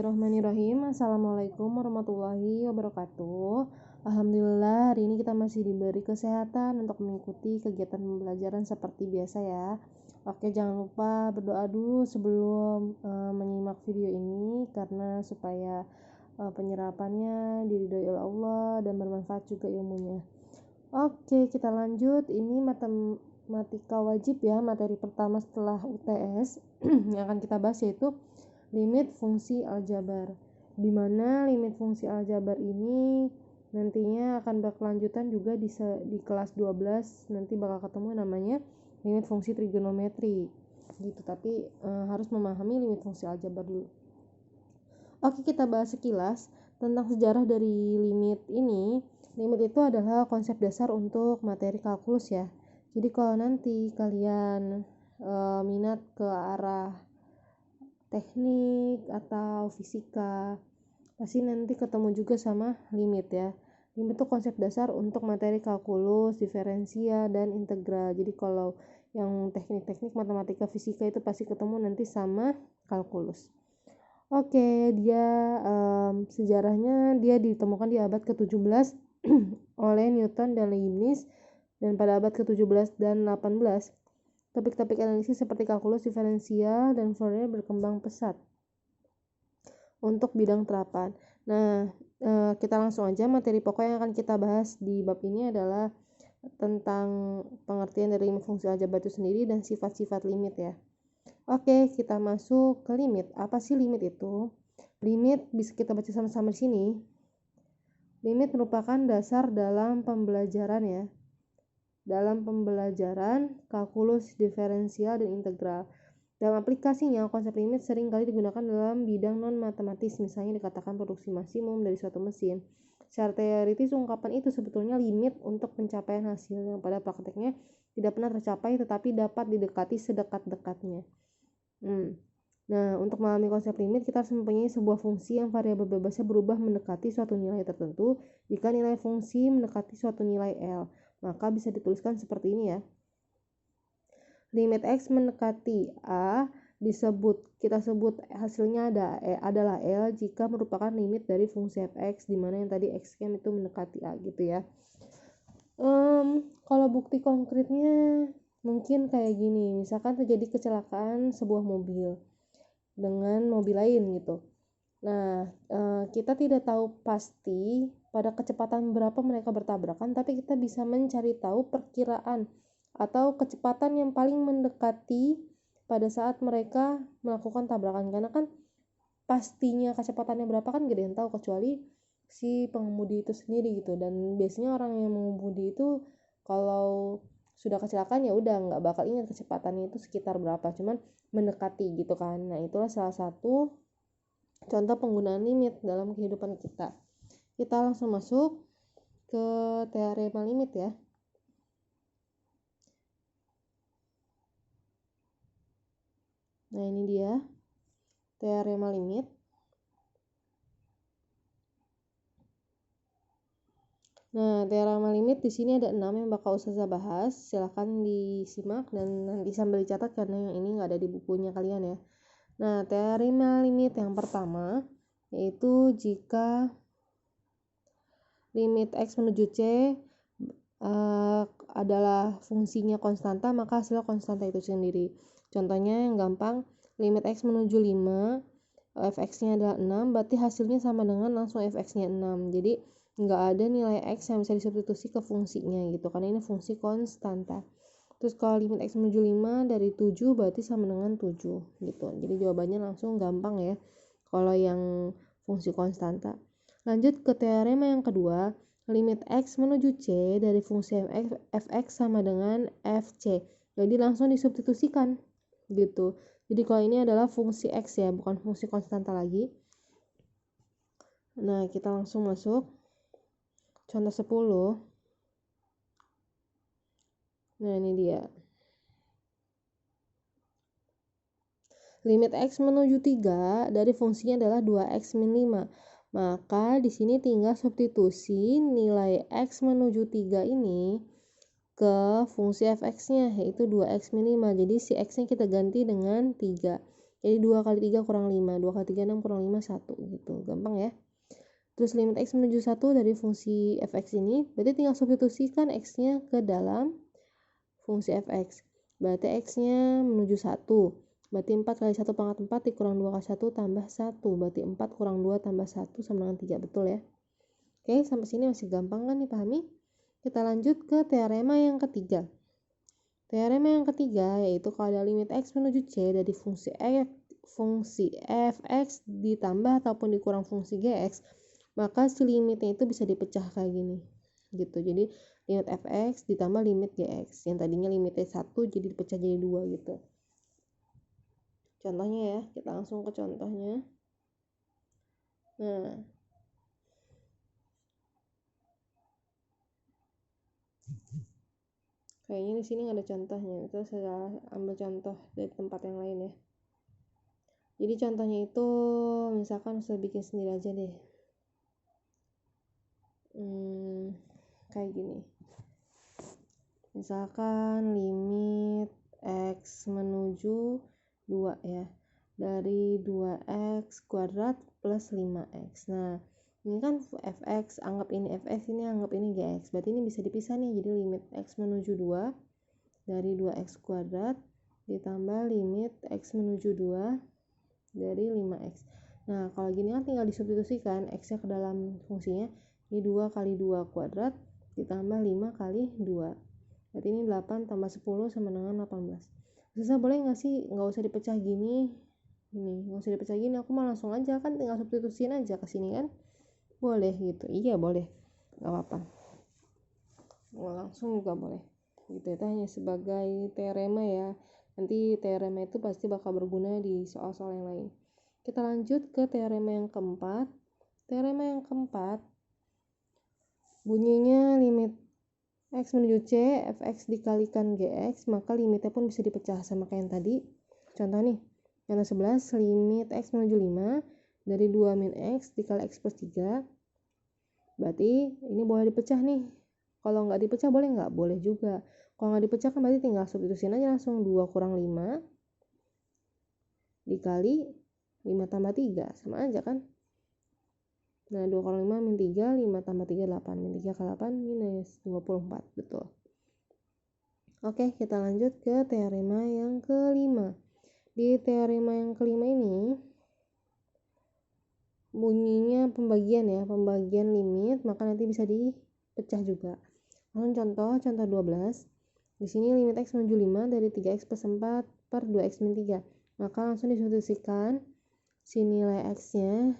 Bismillahirrahmanirrahim. Assalamualaikum warahmatullahi wabarakatuh. Alhamdulillah hari ini kita masih diberi kesehatan untuk mengikuti kegiatan pembelajaran seperti biasa ya. Oke, jangan lupa berdoa dulu sebelum menyimak video ini karena supaya penyerapannya diridhoi oleh Allah dan bermanfaat juga ilmunya. Oke, kita lanjut. Ini matematika wajib ya, materi pertama setelah UTS yang akan kita bahas yaitu limit fungsi aljabar, di mana limit fungsi aljabar ini nantinya akan berkelanjutan juga di kelas 12 nanti bakal ketemu namanya limit fungsi trigonometri gitu, tapi harus memahami limit fungsi aljabar dulu. Oke, kita bahas sekilas tentang sejarah dari limit ini. Limit itu adalah konsep dasar untuk materi kalkulus ya. Jadi kalau nanti kalian minat ke arah teknik atau fisika, pasti nanti ketemu juga sama limit ya. Limit itu konsep dasar untuk materi kalkulus, diferensial, dan integral. Jadi kalau yang teknik-teknik matematika fisika itu pasti ketemu nanti sama kalkulus. Oke, dia sejarahnya dia ditemukan di abad ke-17 oleh Newton dan Leibniz, dan pada abad ke-17 dan 18 topik-topik analisis seperti kalkulus diferensial dan Fourier berkembang pesat untuk bidang terapan. Nah, kita langsung aja. Materi pokok yang akan kita bahas di bab ini adalah tentang pengertian dari limit fungsi aljabar itu sendiri dan sifat-sifat limit ya. Oke, kita masuk ke limit. Apa sih limit itu? Limit bisa kita baca sama-sama di sini. Limit merupakan dasar dalam pembelajaran ya. Dalam pembelajaran kalkulus diferensial dan integral. Dalam aplikasinya, konsep limit sering kali digunakan dalam bidang non-matematis, misalnya dikatakan produksi maksimum dari suatu mesin. Secara teoritis, ungkapan itu sebetulnya limit untuk pencapaian hasil yang pada prakteknya tidak pernah tercapai tetapi dapat didekati sedekat-dekatnya. Nah, untuk memahami konsep limit, kita harus mempunyai sebuah fungsi yang variabel bebasnya berubah mendekati suatu nilai tertentu. Jika nilai fungsi mendekati suatu nilai L, maka bisa dituliskan seperti ini ya. Limit X mendekati A kita sebut hasilnya adalah L jika merupakan limit dari fungsi fx, di mana yang tadi x kan itu mendekati A gitu ya. Kalau bukti konkretnya mungkin kayak gini, misalkan terjadi kecelakaan sebuah mobil dengan mobil lain gitu. Nah, kita tidak tahu pasti pada kecepatan berapa mereka bertabrakan, tapi kita bisa mencari tahu perkiraan atau kecepatan yang paling mendekati pada saat mereka melakukan tabrakan, karena kan pastinya kecepatannya berapa kan gak ada yang tahu kecuali si pengemudi itu sendiri gitu. Dan biasanya orang yang mengemudi itu kalau sudah kecelakaan ya udah nggak bakal ingat kecepatannya itu sekitar berapa, cuman mendekati gitu kan. Nah, itulah salah satu contoh penggunaan limit dalam kehidupan kita. Kita langsung masuk ke teorema limit ya. Nah, ini dia teorema limit. Nah, teorema limit di sini ada 6 yang bakal Ustazah bahas. Silahkan disimak dan nanti sambil dicatat karena yang ini nggak ada di bukunya kalian ya. Nah, teorema limit yang pertama yaitu jika limit X menuju C adalah fungsinya konstanta, maka hasil konstanta itu sendiri. Contohnya yang gampang, limit X menuju 5, fx-nya adalah 6, berarti hasilnya sama dengan langsung fx-nya 6. Jadi nggak ada nilai X yang bisa disubstitusi ke fungsinya gitu, karena ini fungsi konstanta. Terus kalau limit X menuju 5 dari 7 berarti sama dengan 7 gitu. Jadi jawabannya langsung gampang ya kalau yang fungsi konstanta. Lanjut ke teorema yang kedua, limit X menuju C dari fungsi fx sama dengan fc. Jadi langsung disubstitusikan gitu. Jadi kalau ini adalah fungsi X ya, bukan fungsi konstanta lagi. Nah, kita langsung masuk contoh 10. Nah, ini dia. Limit X menuju 3 dari fungsinya adalah 2x min 5. Maka di sini tinggal substitusi nilai X menuju 3 ini ke fungsi fx-nya yaitu 2x min 5. Jadi si X-nya kita ganti dengan 3. Jadi 2 kali 3 kurang 5, 2 kali 3 6 kurang 5 1 gitu. Gampang ya. Terus limit X menuju 1 dari fungsi fx ini, berarti tinggal substitusikan X-nya ke dalam fungsi fx. Berarti X-nya menuju 1. Berarti 4 kali 1 pangkat 4 dikurang 2 kali 1 tambah 1. Berarti 4 kurang 2 tambah 1 sama dengan 3. Betul ya? Oke, sampai sini masih gampang kan dipahami? Kita lanjut ke teorema yang ketiga. Teorema yang ketiga yaitu kalau ada limit X menuju C dari fungsi fx ditambah ataupun dikurang fungsi gx, maka si limitnya itu bisa dipecah kayak gini gitu. Jadi limit fx ditambah limit gx yang tadinya limitnya 1 jadi dipecah jadi 2 gitu. Contohnya ya, kita langsung ke contohnya. Nah, kayaknya di sini nggak ada contohnya, itu saya ambil contoh dari tempat yang lain ya. Jadi contohnya itu misalkan saya bikin sendiri aja deh. Kayak gini. Misalkan limit X menuju 2 ya. Dari 2x kuadrat plus 5x. Nah, ini kan fx, anggap ini fx, ini anggap ini gx. Berarti ini bisa dipisah nih. Jadi limit x menuju 2 dari 2x kuadrat ditambah limit x menuju 2 dari 5x. Nah, kalau gini kan tinggal disubstitusikan x-nya ke dalam fungsinya. Ini 2 kali 2 kuadrat ditambah 5 kali 2. Berarti ini 8 tambah 10 sama dengan 18. Susah boleh nggak sih nggak usah dipecah gini? Ini nggak usah dipecah gini, aku mau langsung aja kan, tinggal substitusiin aja ke sini kan? Boleh gitu. Iya boleh. Nggak apa-apa. Mau langsung juga boleh. Gitu, itu hanya sebagai teorema ya. Nanti teorema itu pasti bakal berguna di soal-soal yang lain. Kita lanjut ke teorema yang keempat. Teorema yang keempat bunyinya limit X menuju C, fx dikalikan gx, maka limitnya pun bisa dipecah sama kayak yang tadi. Contoh nih, contoh 11, limit X menuju 5 dari 2 min X dikali X plus 3. Berarti ini boleh dipecah nih. Kalau nggak dipecah boleh nggak? Boleh juga. Kalau nggak dipecah kan berarti tinggal substitusiin aja langsung 2 kurang 5 dikali 5 tambah 3. Sama aja kan? Nah, 2 kurang 5 min 3, 5 tambah 3, 8. Min 3 kali 8 minus 24. Betul. Oke, kita lanjut ke teorema yang kelima. Di teorema yang kelima ini, bunyinya pembagian ya, pembagian limit, maka nanti bisa dipecah juga. Langsung contoh 12. Di sini limit X menuju 5 dari 3X plus 4 per 2X min 3. Maka langsung disubstitusikan si nilai X-nya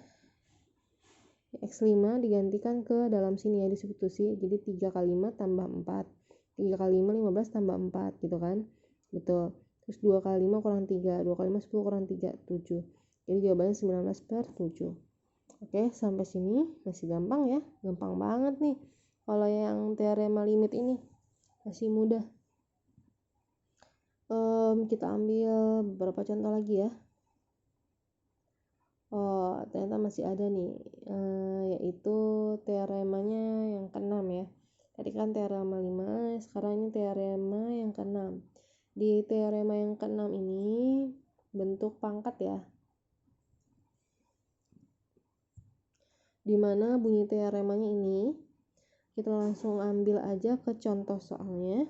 X5 digantikan ke dalam sini ya, disubstitusi. Jadi 3 kali 5 tambah 4. 3 kali 5 15 tambah 4 gitu kan. Betul. Terus 2 kali 5 kurang 3. 2 kali 5 10 kurang 3 7. Jadi jawabannya 19 per 7. Oke, sampai sini masih gampang ya. Gampang banget nih. Kalau yang teorema limit ini masih mudah. Kita ambil beberapa contoh lagi ya. Oh, ternyata masih ada nih, yaitu teoremanya yang ke-6 ya. Tadi kan teorema 5, sekarang ini teorema yang ke-6. Di teorema yang ke-6 ini bentuk pangkat ya. Dimana bunyi teoremanya ini, kita langsung ambil aja ke contoh soalnya.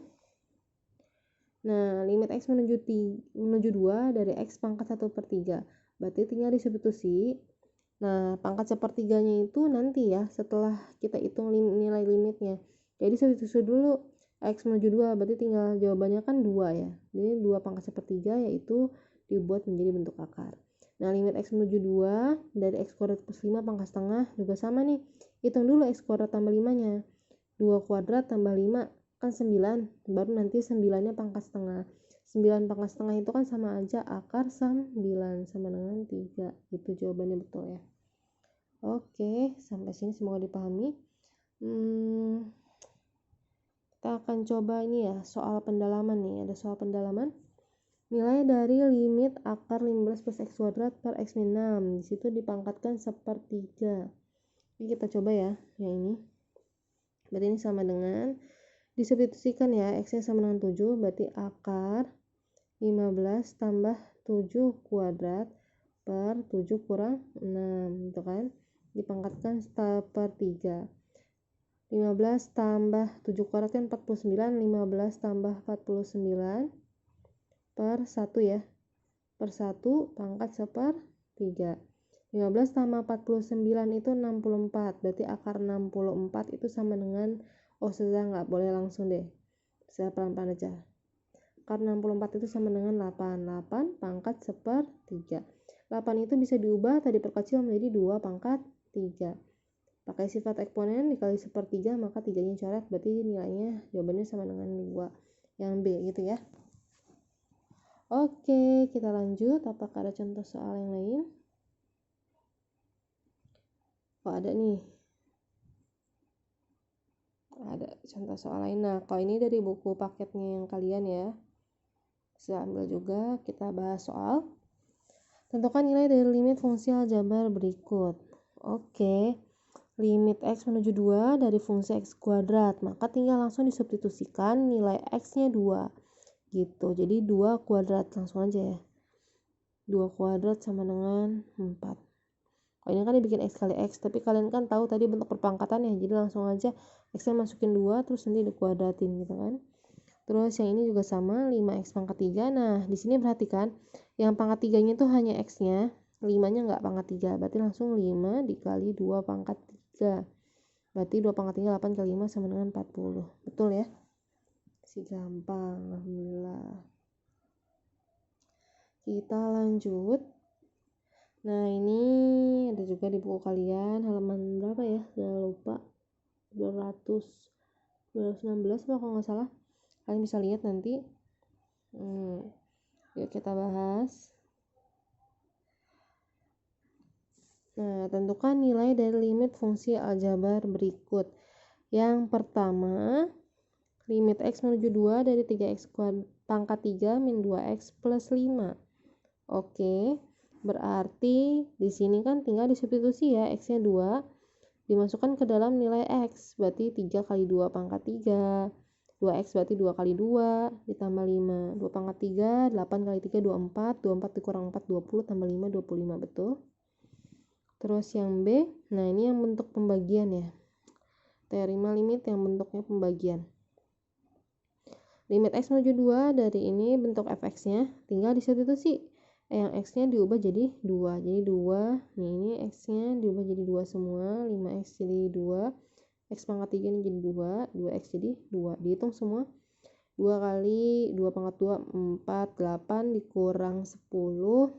Nah, limit X menuju 2 dari X pangkat 1 per 3. Berarti tinggal disubstitusi. Nah, pangkat sepertiganya itu nanti ya, setelah kita hitung nilai limitnya. Jadi substitusi dulu X menuju 2, berarti tinggal jawabannya kan 2 ya. Jadi 2 pangkat sepertiga yaitu dibuat menjadi bentuk akar. Nah, limit X menuju 2 dari X kuadrat plus 5 pangkat setengah juga sama nih. Hitung dulu X kuadrat tambah 5-nya. 2 kuadrat tambah 5 kan 9, baru nanti 9-nya pangkat setengah. 9 pangkat setengah itu kan sama aja akar 9 sama dengan 3. Itu jawabannya betul ya. Oke, sampai sini semoga dipahami. Kita akan coba ini ya, soal pendalaman nih. Ada soal pendalaman. Nilai dari limit akar 15 plus X kuadrat per X min 6. Disitu dipangkatkan sepertiga. Ini kita coba ya, yang ini. Berarti ini sama dengan disubstitusikan ya, X-nya sama dengan 7, berarti akar 15 tambah 7 kuadrat per 7 kurang 6 gitu kan, dipangkatkan per 3. 15 tambah 7 kuadrat kan 49, 15 tambah 49 per 1 ya, per 1 pangkat seper 3. 15 tambah 49 itu 64, berarti akar 64 itu sama dengan, saya nggak boleh langsung deh, saya pelan-pelan aja. Akar 64 itu sama dengan 8, 8 pangkat seper 3. 8 itu bisa diubah tadi perkecil menjadi 2 pangkat 3. Pakai sifat eksponen dikali sepertiga, maka 3-nya coret, berarti nilainya jawabannya sama dengan 2. Yang B gitu ya. Oke, kita lanjut. Apakah ada contoh soal yang lain? Ada nih. Ada contoh soal lain. Nah, kalau ini dari buku paketnya yang kalian ya. Bisa ambil juga. Kita bahas soal. Tentukan nilai dari limit fungsi aljabar berikut. Oke. Limit X menuju 2 dari fungsi X kuadrat. Maka tinggal langsung disubstitusikan nilai X-nya 2. Gitu. Jadi 2 kuadrat. Langsung aja ya. 2 kuadrat sama dengan 4. Kalau ini kan dibikin X kali X, tapi kalian kan tahu tadi bentuk perpangkatan ya, jadi langsung aja X-nya masukin 2 terus nanti dikuadratin gitu kan. Terus yang ini juga sama, 5X pangkat 3. Nah di sini perhatikan yang pangkat 3-nya itu hanya X-nya, 5-nya nggak pangkat 3, berarti langsung 5 dikali 2 pangkat 3, berarti 2 pangkat 3 8 kali 5 sama dengan 40. Betul ya, si gampang. Alhamdulillah. Kita lanjut. Nah ini ada juga di buku kalian, halaman berapa ya, udah lupa, 216 kalau nggak salah, kalian bisa lihat nanti. Yuk kita bahas. Nah, tentukan nilai dari limit fungsi aljabar berikut. Yang pertama, limit X menuju 2 dari 3X pangkat 3 min 2X plus 5. Oke. Berarti di sini kan tinggal disubstitusi ya, X-nya 2 dimasukkan ke dalam nilai X, berarti 3 kali 2 pangkat 3, 2X berarti 2 kali 2 ditambah 5, 2 pangkat 3, 8 kali 3 24, 24 dikurang 4 20 tambah 5 25, betul. Terus yang B, nah ini yang bentuk pembagian ya, teorema limit yang bentuknya pembagian. Limit X menuju 2 dari ini bentuk fx-nya tinggal disubstitusi, yang X-nya diubah jadi 2. Jadi 2, nih ini X-nya diubah jadi 2 semua, 5X jadi 2, X pangkat 3 ini jadi 2, 2X jadi 2. Dihitung semua. 2 kali 2 pangkat 2, 4, 8 dikurang 10,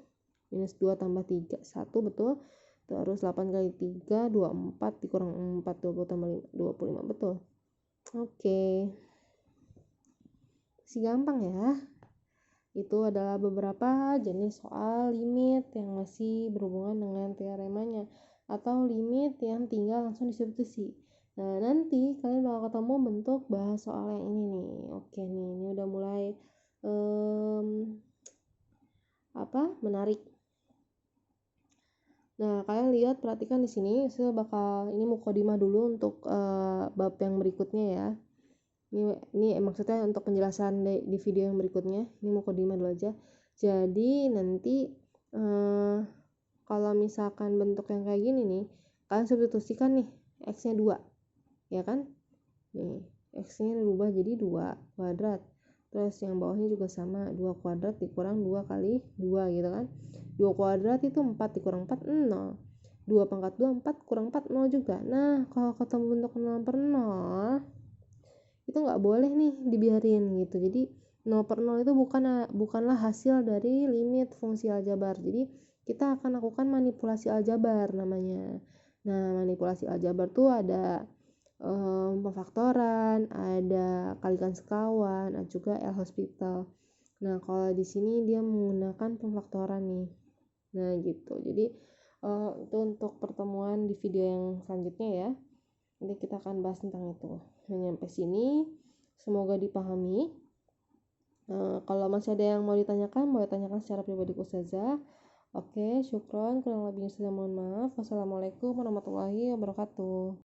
minus 2 tambah 3, 1, betul. Terus 8 kali 3, 24 dikurang 4, 20 tambah 5, 25, betul. Oke. Si gampang ya. Itu adalah beberapa jenis soal limit yang masih berhubungan dengan teoremanya, atau limit yang tinggal langsung disubstitusi. Nah nanti kalian bakal ketemu bentuk bahas soal yang ini nih. Oke nih, ini udah mulai menarik. Nah kalian lihat, perhatikan di sini, saya bakal ini mukadimah dulu untuk bab yang berikutnya ya. Ini maksudnya untuk penjelasan di video yang berikutnya. Ini mukadimah dulu aja. Jadi nanti kalau misalkan bentuk yang kayak gini nih, kalian substitusikan nih X-nya 2, ya kan? Nih, X-nya dirubah jadi 2 kuadrat. Terus yang bawahnya juga sama, 2 kuadrat dikurang 2 kali 2 gitu kan. 2 kuadrat itu 4 dikurang 4, 0. 2 pangkat 2, 4 kurang 4, 0 juga. Nah, kalau ketemu bentuk 0 per 0, itu nggak boleh nih dibiarin gitu. Jadi 0 per 0 itu bukanlah hasil dari limit fungsi aljabar. Jadi kita akan lakukan manipulasi aljabar namanya. Nah manipulasi aljabar tuh ada pemfaktoran, ada kalikan sekawan, ada juga L-Hospital. Nah kalau di sini dia menggunakan pemfaktoran nih. Nah gitu. Jadi itu untuk pertemuan di video yang selanjutnya ya. Nanti kita akan bahas tentang itu. Sampai sini semoga dipahami. Kalau masih ada yang mau ditanyakan, boleh tanyakan secara pribadi ke Ustazah. Oke, syukron. Kurang lebihnya saya mohon maaf. Wassalamualaikum warahmatullahi wabarakatuh.